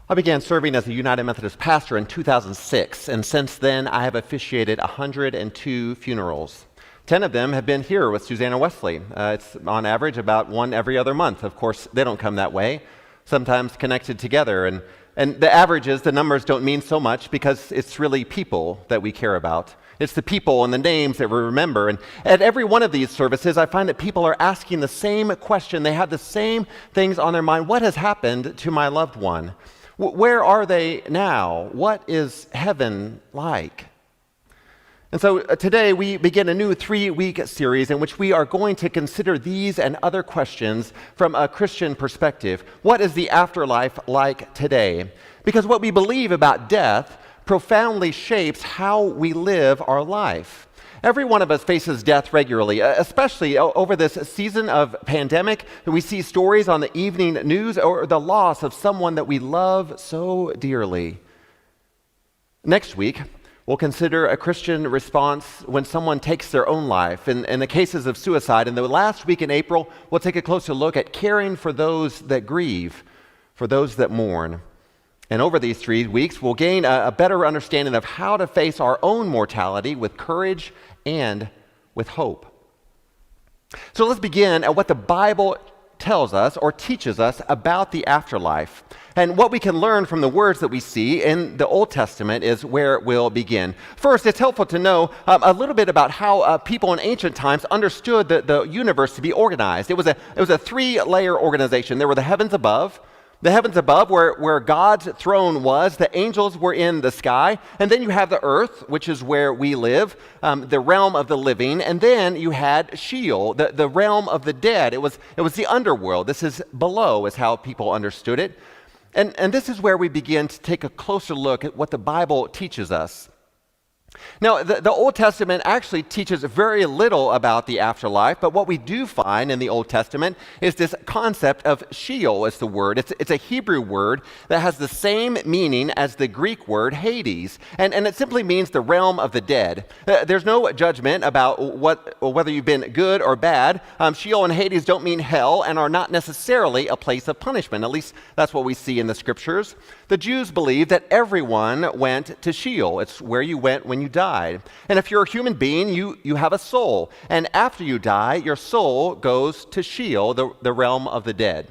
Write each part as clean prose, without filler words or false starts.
I began serving as a United Methodist pastor in 2006, and since then I have officiated 102 funerals. 10 of them have been here with Susanna Wesley. It's on average about one every other month. Of course, they don't come that way, sometimes connected together. And the averages, the numbers don't mean so much because it's really people that we care about. It's the people and the names that we remember. And at every one of these services, I find that people are asking the same question. They have the same things on their mind. What has happened to my loved one? Where are they now? What is heaven like? And so today we begin a new 3-week series in which we are going to consider these and other questions from a Christian perspective. What is the afterlife like today? Because what we believe about death profoundly shapes how we live our life. Every one of us faces death regularly, especially over this season of pandemic. We see stories on the evening news or the loss of someone that we love so dearly. Next week, we'll consider a Christian response when someone takes their own life. In the cases of suicide, in the last week in April, we'll take a closer look at caring for those that grieve, for those that mourn. And over these 3 weeks, we'll gain a better understanding of how to face our own mortality with courage and with hope. So let's begin at what the Bible tells us or teaches us about the afterlife. And what we can learn from the words that we see in the Old Testament is where we'll begin. First, it's helpful to know a little bit about how people in ancient times understood the universe to be organized. It was a 3-layer organization. There were the heavens above where God's throne was. The angels were in the sky. And then you have the earth, which is where we live, the realm of the living. And then you had Sheol, the realm of the dead. It was the underworld. This is below, is how people understood it. And this is where we begin to take a closer look at what the Bible teaches us. Now, the Old Testament actually teaches very little about the afterlife, but what we do find in the Old Testament is this concept of Sheol is the word. It's a Hebrew word that has the same meaning as the Greek word Hades, and it simply means the realm of the dead. There's no judgment about whether you've been good or bad. Sheol and Hades don't mean hell and are not necessarily a place of punishment. At least that's what we see in the scriptures. The Jews believed that everyone went to Sheol. It's where you went when you died. And if you're a human being, you have a soul. And after you die, your soul goes to Sheol, the realm of the dead.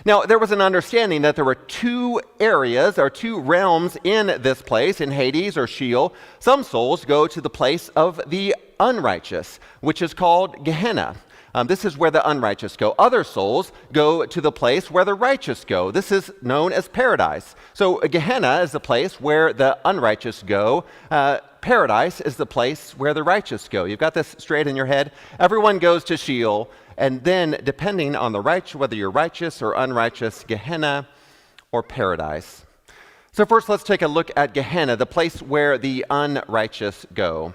Now, there was an understanding that there were 2 areas or 2 realms in this place, in Hades or Sheol. Some souls go to the place of the unrighteous, which is called Gehenna. This is where the unrighteous go. Other souls go to the place where the righteous go. This is known as paradise. So Gehenna is the place where the unrighteous go. Paradise is the place where the righteous go. You've got this straight in your head. Everyone goes to Sheol, and then depending on whether you're righteous or unrighteous, Gehenna or paradise. So first, let's take a look at Gehenna, the place where the unrighteous go.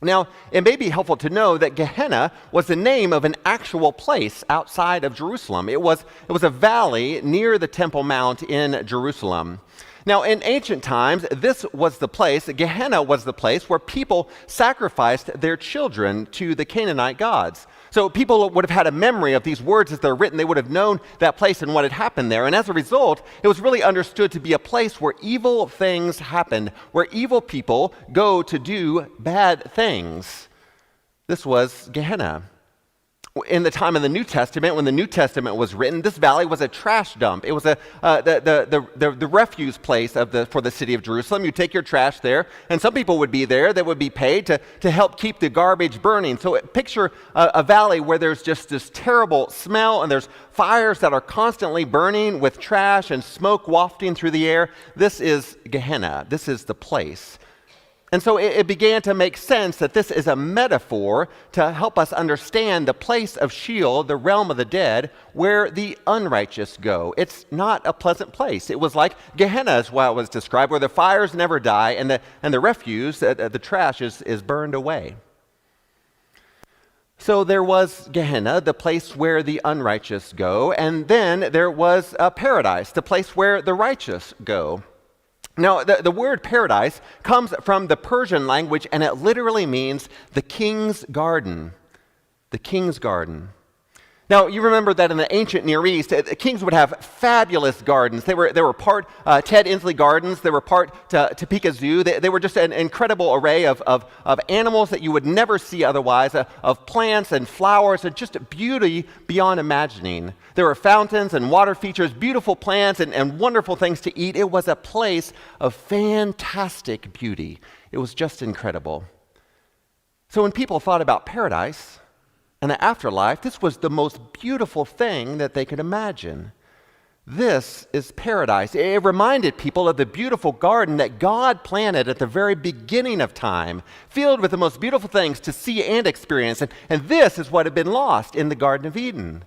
Now, it may be helpful to know that Gehenna was the name of an actual place outside of Jerusalem. It was a valley near the Temple Mount in Jerusalem. Now, in ancient times, this was the place, Gehenna was the place where people sacrificed their children to the Canaanite gods. So people would have had a memory of these words as they're written. They would have known that place and what had happened there. And as a result, it was really understood to be a place where evil things happened, where evil people go to do bad things. This was Gehenna. In the time of the New Testament, when the New Testament was written, this valley was a trash dump. It was the refuse place for the city of Jerusalem. You take your trash there, and some people would be there that would be paid to help keep the garbage burning. So picture a valley where there's just this terrible smell, and there's fires that are constantly burning with trash and smoke wafting through the air. This is Gehenna. This is the place. And so it began to make sense that this is a metaphor to help us understand the place of Sheol, the realm of the dead, where the unrighteous go. It's not a pleasant place. It was like Gehenna is what it was described, where the fires never die and the refuse, the trash is burned away. So there was Gehenna, the place where the unrighteous go, and then there was paradise, the place where the righteous go. Now, the word paradise comes from the Persian language, and it literally means the king's garden. The king's garden. Now, you remember that in the ancient Near East, kings would have fabulous gardens. They were part Ted Inslee Gardens. They were part Topeka Zoo. They were just an incredible array of animals that you would never see otherwise, of plants and flowers, and just beauty beyond imagining. There were fountains and water features, beautiful plants, and wonderful things to eat. It was a place of fantastic beauty. It was just incredible. So when people thought about paradise and the afterlife, this was the most beautiful thing that they could imagine. This is paradise. It reminded people of the beautiful garden that God planted at the very beginning of time, filled with the most beautiful things to see and experience. And this is what had been lost in the Garden of Eden.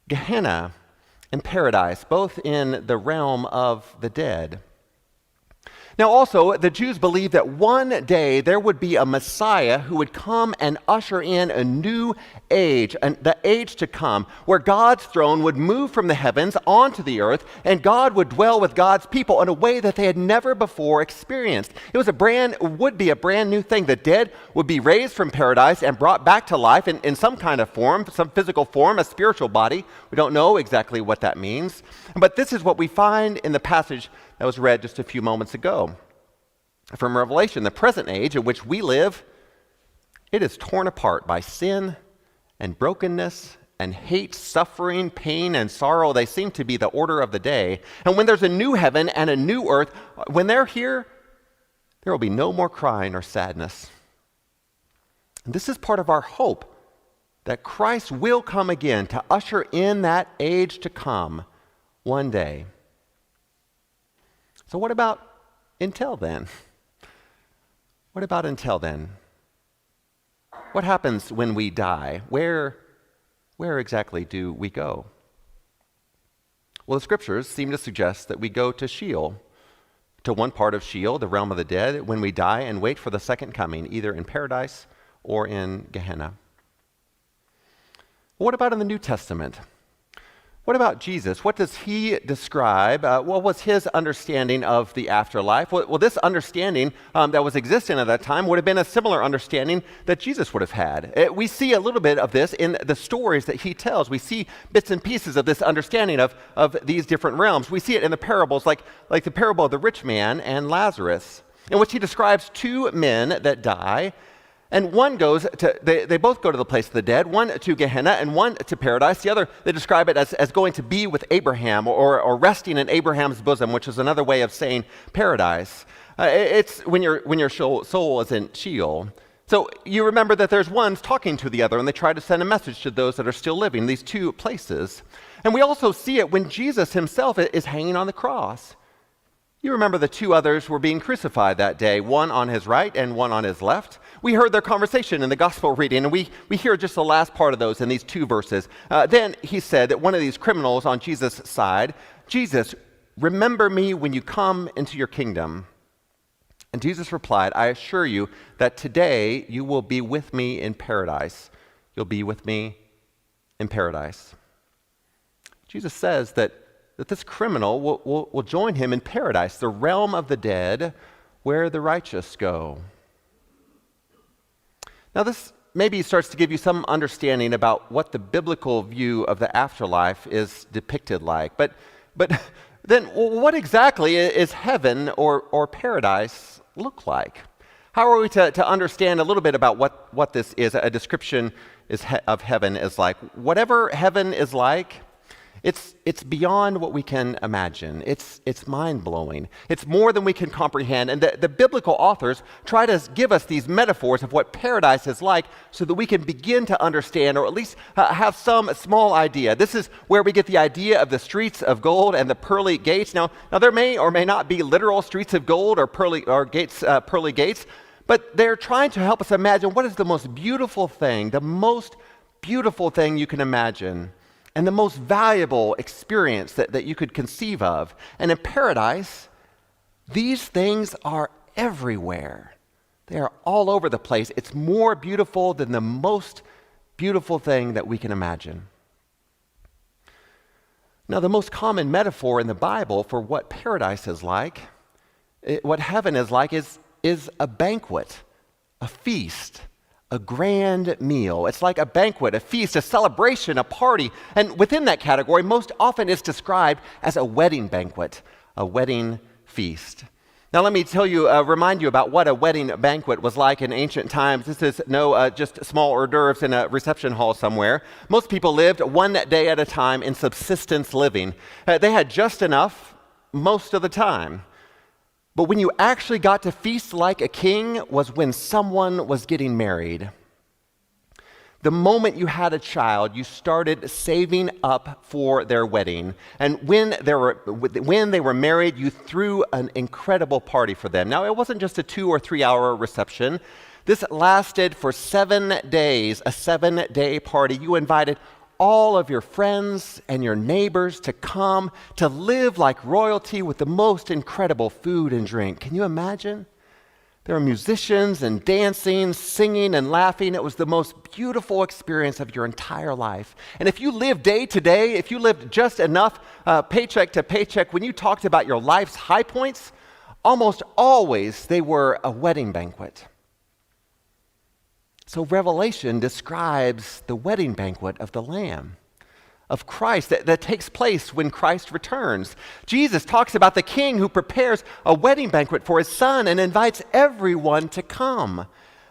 Gehenna and paradise, both in the realm of the dead. Now also, the Jews believed that one day there would be a Messiah who would come and usher in a new age, the age to come, where God's throne would move from the heavens onto the earth, and God would dwell with God's people in a way that they had never before experienced. It would be a brand new thing. The dead would be raised from paradise and brought back to life in some kind of form, some physical form, a spiritual body. We don't know exactly what that means. But this is what we find in the passage that was read just a few moments ago. From Revelation, the present age in which we live, it is torn apart by sin and brokenness and hate, suffering, pain, and sorrow. They seem to be the order of the day. And when there's a new heaven and a new earth, when they're here, there will be no more crying or sadness. And this is part of our hope, that Christ will come again to usher in that age to come one day. So what about until then? What about until then? What happens when we die? Where exactly do we go? Well, the scriptures seem to suggest that we go to Sheol, to one part of Sheol, the realm of the dead, when we die and wait for the second coming, either in paradise or in Gehenna. What about in the New Testament? What about Jesus? What does he describe? What was his understanding of the afterlife? Well, this understanding that was existing at that time would have been a similar understanding that Jesus would have had. We see a little bit of this in the stories that he tells. We see bits and pieces of this understanding of these different realms. We see it in the parables, like the parable of the rich man and Lazarus, in which he describes two men that die. And one goes to, they both go to the place of the dead, one to Gehenna and one to paradise. The other, they describe it as going to be with Abraham or resting in Abraham's bosom, which is another way of saying paradise. It's when your soul is in Sheol. So you remember that there's one's talking to the other, and they try to send a message to those that are still living, these two places. And we also see it when Jesus himself is hanging on the cross. You remember the two others were being crucified that day, one on his right and one on his left. We heard their conversation in the gospel reading, and we hear just the last part of those in these two verses. Then he said that one of these criminals on Jesus' side, Jesus, remember me when you come into your kingdom. And Jesus replied, I assure you that today you will be with me in paradise. You'll be with me in paradise. Jesus says that this criminal will join him in paradise, the realm of the dead, where the righteous go. Now this maybe starts to give you some understanding about what the biblical view of the afterlife is depicted like. But then what exactly is heaven or paradise look like? How are we to understand a little bit about what this is, a description of heaven is like? Whatever heaven is like, it's beyond what we can imagine. It's mind-blowing. It's more than we can comprehend. And the biblical authors try to give us these metaphors of what paradise is like so that we can begin to understand, or at least have some small idea. This is where we get the idea of the streets of gold and the pearly gates. Now there may or may not be literal streets of gold or pearly gates, but they're trying to help us imagine what is the most beautiful thing you can imagine, and the most valuable experience that you could conceive of. And in paradise, these things are everywhere. They are all over the place. It's more beautiful than the most beautiful thing that we can imagine. Now, the most common metaphor in the Bible for what paradise is like, what heaven is like, is a banquet, a feast, a grand meal. It's like a banquet, a feast, a celebration, a party. And within that category, most often it's described as a wedding banquet, a wedding feast. Now, let me remind you about what a wedding banquet was like in ancient times. This is no just small hors d'oeuvres in a reception hall somewhere. Most people lived one day at a time in subsistence living. They had just enough most of the time. But when you actually got to feast like a king was when someone was getting married. The moment you had a child, you started saving up for their wedding. And when they were married, you threw an incredible party for them. Now, it wasn't just a 2 or 3 hour reception. This lasted for 7 days, a 7-day party. You invited all of your friends and your neighbors to come to live like royalty with the most incredible food and drink. Can you imagine? There were musicians and dancing, singing and laughing. It was the most beautiful experience of your entire life. And if you lived day to day, if you lived just enough paycheck to paycheck, when you talked about your life's high points, almost always they were a wedding banquet. So Revelation describes the wedding banquet of the Lamb, of Christ, that takes place when Christ returns. Jesus talks about the king who prepares a wedding banquet for his son and invites everyone to come.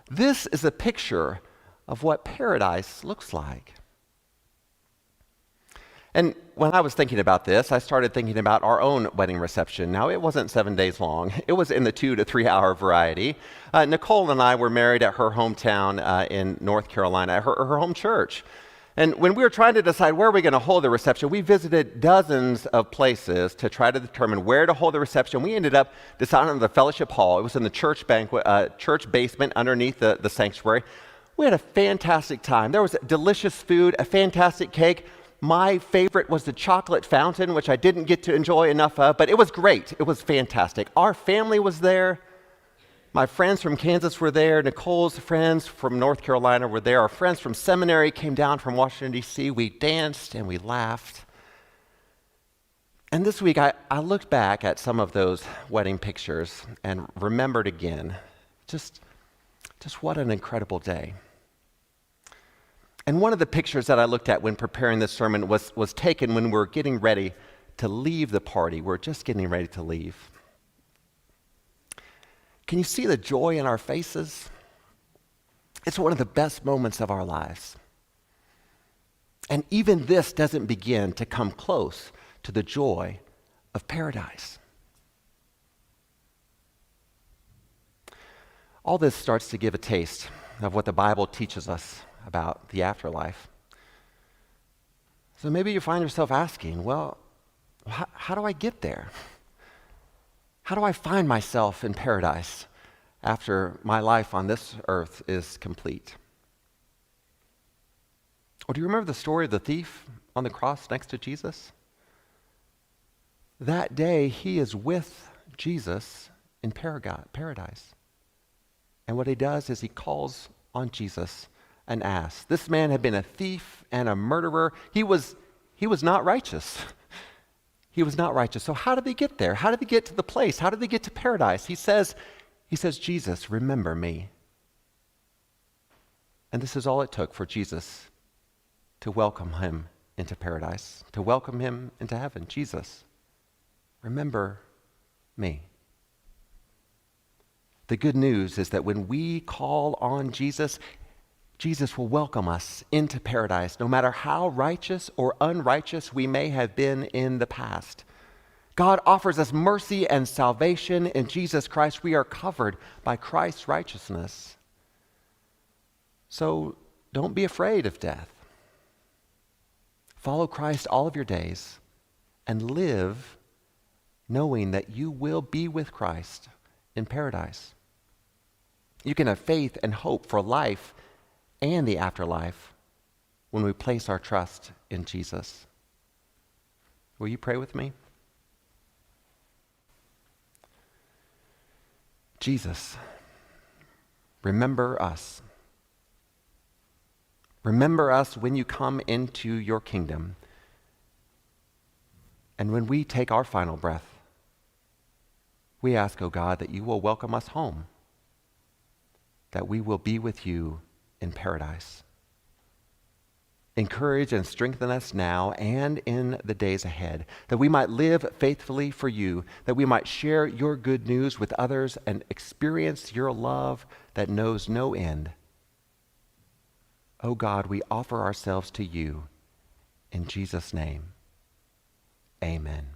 This is a picture of what paradise looks like. And when I was thinking about this, I started thinking about our own wedding reception. Now, it wasn't 7 days long. It was in the 2 to 3 hour variety. Nicole and I were married at her hometown in North Carolina, at her home church. And when we were trying to decide where we're going to hold the reception, we visited dozens of places to try to determine where to hold the reception. We ended up deciding on the fellowship hall. It was in the church basement underneath the sanctuary. We had a fantastic time. There was delicious food, a fantastic cake. My favorite was the chocolate fountain, which I didn't get to enjoy enough of, but it was great. It was fantastic. Our family was there. My friends from Kansas were there. Nicole's friends from North Carolina were there. Our friends from seminary came down from Washington, D.C. We danced and we laughed. And this week, I looked back at some of those wedding pictures and remembered again just what an incredible day. And one of the pictures that I looked at when preparing this sermon was taken when we were getting ready to leave the party. We're just getting ready to leave. Can you see the joy in our faces? It's one of the best moments of our lives. And even this doesn't begin to come close to the joy of paradise. All this starts to give a taste of what the Bible teaches us about the afterlife. So maybe you find yourself asking, well, how do I get there? How do I find myself in paradise after my life on this earth is complete? Or do you remember the story of the thief on the cross next to Jesus? That day, he is with Jesus in paradise. And what he does is he calls on Jesus and asks. This man had been a thief and a murderer. He was not righteous. He was not righteous. So how did he get there? How did he get to the place? How did he get to paradise? He says, Jesus, remember me. And this is all it took for Jesus to welcome him into paradise, to welcome him into heaven. Jesus, remember me. The good news is that when we call on Jesus, Jesus will welcome us into paradise, no matter how righteous or unrighteous we may have been in the past. God offers us mercy and salvation in Jesus Christ. We are covered by Christ's righteousness. So don't be afraid of death. Follow Christ all of your days and live knowing that you will be with Christ in paradise. You can have faith and hope for life and the afterlife when we place our trust in Jesus. Will you pray with me? Jesus, remember us. Remember us when you come into your kingdom and when we take our final breath. We ask, O God, that you will welcome us home, that we will be with you in paradise. Encourage and strengthen us now and in the days ahead, that we might live faithfully for you, that we might share your good news with others and experience your love that knows no end. O God, we offer ourselves to you. In Jesus' name, amen.